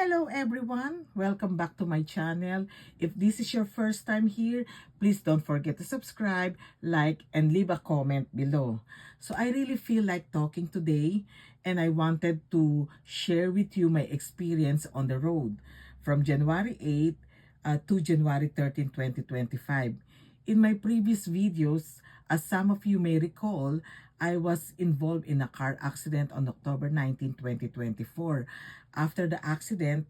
Hello everyone! Welcome back to my channel. If this is your first time here, please don't forget to subscribe, like, and leave a comment below. So I really feel like talking today and I wanted to share with you my experience on the road from January 8 to January 13, 2025. In my previous videos, as some of you may recall, I was involved in a car accident on October 19, 2024. After the accident,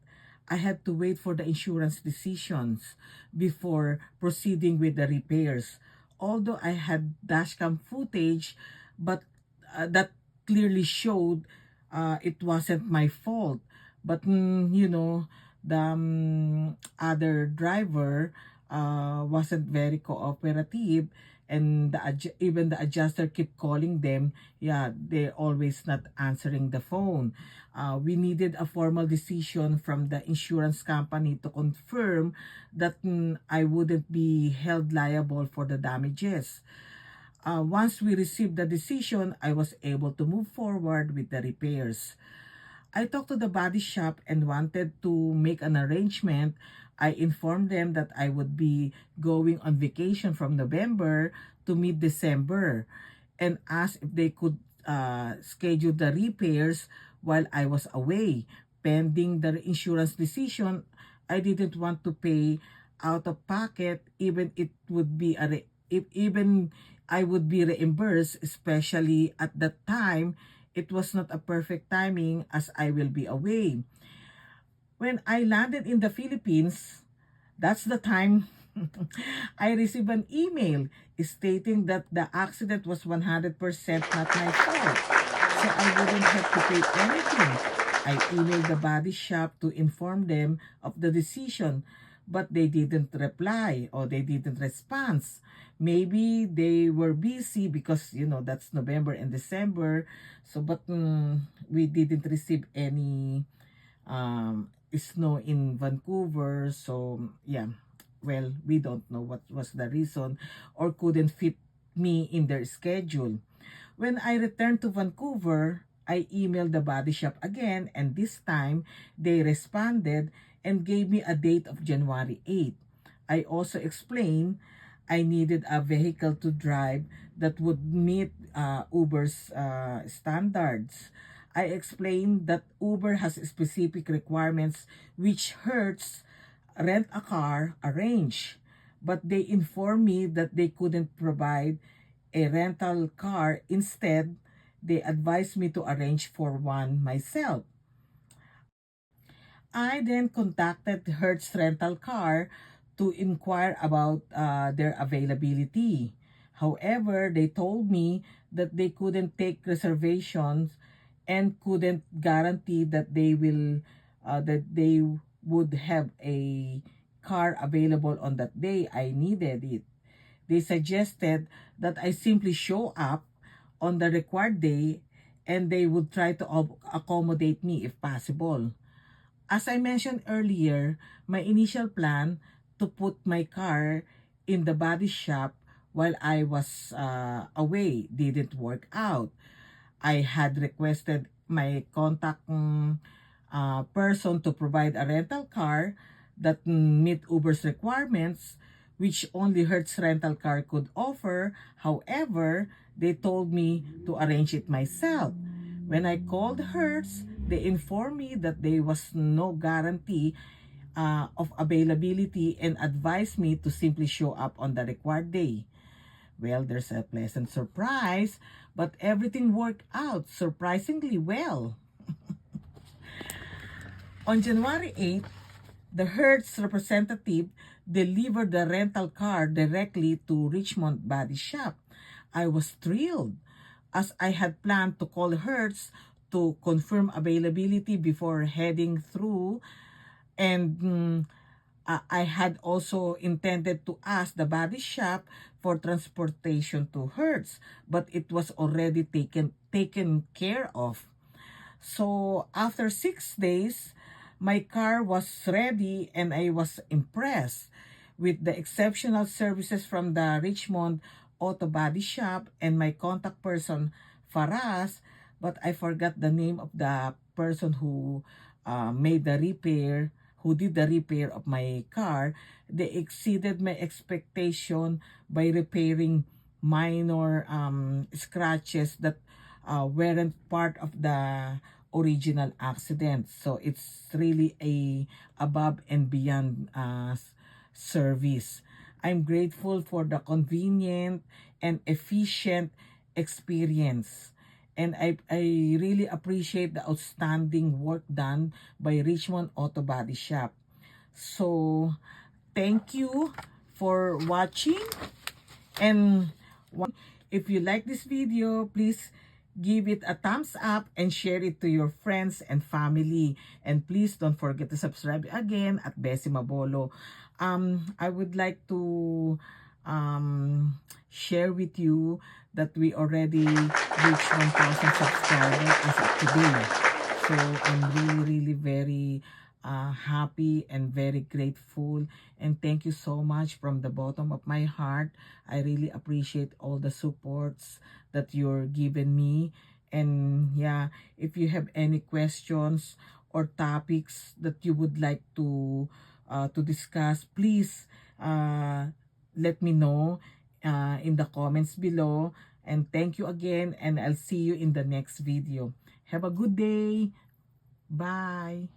I had to wait for the insurance decisions before proceeding with the repairs. Although I had dashcam footage, but that clearly showed it wasn't my fault. But the other driver wasn't very cooperative, and even the adjuster kept calling them. Yeah, they're always not answering the phone. We needed a formal decision from the insurance company to confirm that I wouldn't be held liable for the damages. Once we received the decision, I was able to move forward with the repairs. I talked to the body shop and wanted to make an arrangement. I informed them that I would be going on vacation from November to mid-December and asked if they could schedule the repairs while I was away. Pending the insurance decision, I didn't want to pay out of pocket even it would be even I would be reimbursed, especially at that time. It was not a perfect timing as I will be away. When I landed in the Philippines, that's the time I received an email stating that the accident was 100% not my fault. So I wouldn't have to pay anything. I emailed the body shop to inform them of the decision, but they didn't reply or they didn't respond. Maybe they were busy because that's November and December. So but we didn't receive any snow in Vancouver. So yeah, well, we don't know what was the reason or couldn't fit me in their schedule. When I returned to Vancouver, I emailed the body shop again, and this time they responded and gave me a date of January 8. I also explained I needed a vehicle to drive that would meet Uber's standards. I explained that Uber has specific requirements which Hertz Rent a Car arrange, but they informed me that they couldn't provide a rental car. Instead, they advised me to arrange for one myself. I then contacted Hertz Rental Car to inquire about their availability. However, they told me that they couldn't take reservations and couldn't guarantee that they would have a car available on that day I needed it. They suggested that I simply show up on the required day and they would try to accommodate me if possible. As I mentioned earlier, my initial plan to put my car in the body shop while I was away didn't work out. I had requested my contact person to provide a rental car that meet Uber's requirements, which only Hertz Rental Car could offer. However, they told me to arrange it myself. When I called Hertz, they informed me that there was no guarantee of availability and advised me to simply show up on the required day. Well, there's a pleasant surprise, but everything worked out surprisingly well. On January 8, the Hertz representative delivered the rental car directly to Richmond Body Shop. I was thrilled as I had planned to call Hertz to confirm availability before heading through, and I had also intended to ask the body shop for transportation to Hertz, but it was already taken care of. So after 6 days, my car was ready and I was impressed with the exceptional services from the Richmond Auto Body Shop and my contact person, Faraz, but I forgot the name of the person who made the repair, who did the repair of my car, they exceeded my expectation by repairing minor scratches that weren't part of the original accident. So it's really a above and beyond service. I'm grateful for the convenient and efficient experience. And I really appreciate the outstanding work done by Richmond Auto Body Shop. So, thank you for watching. And if you like this video, please give it a thumbs up and share it to your friends and family. And please don't forget to subscribe again at Bessie Mabolo. I would like to share with you that we already reached 1,000 subscribers as of today. So I'm really very happy and very grateful, and thank you so much from the bottom of my heart. I really appreciate all the supports that you're giving me. And yeah, if you have any questions or topics that you would like to discuss, please let me know in the comments below. And thank you again, and I'll see you in the next video. Have a good day. Bye.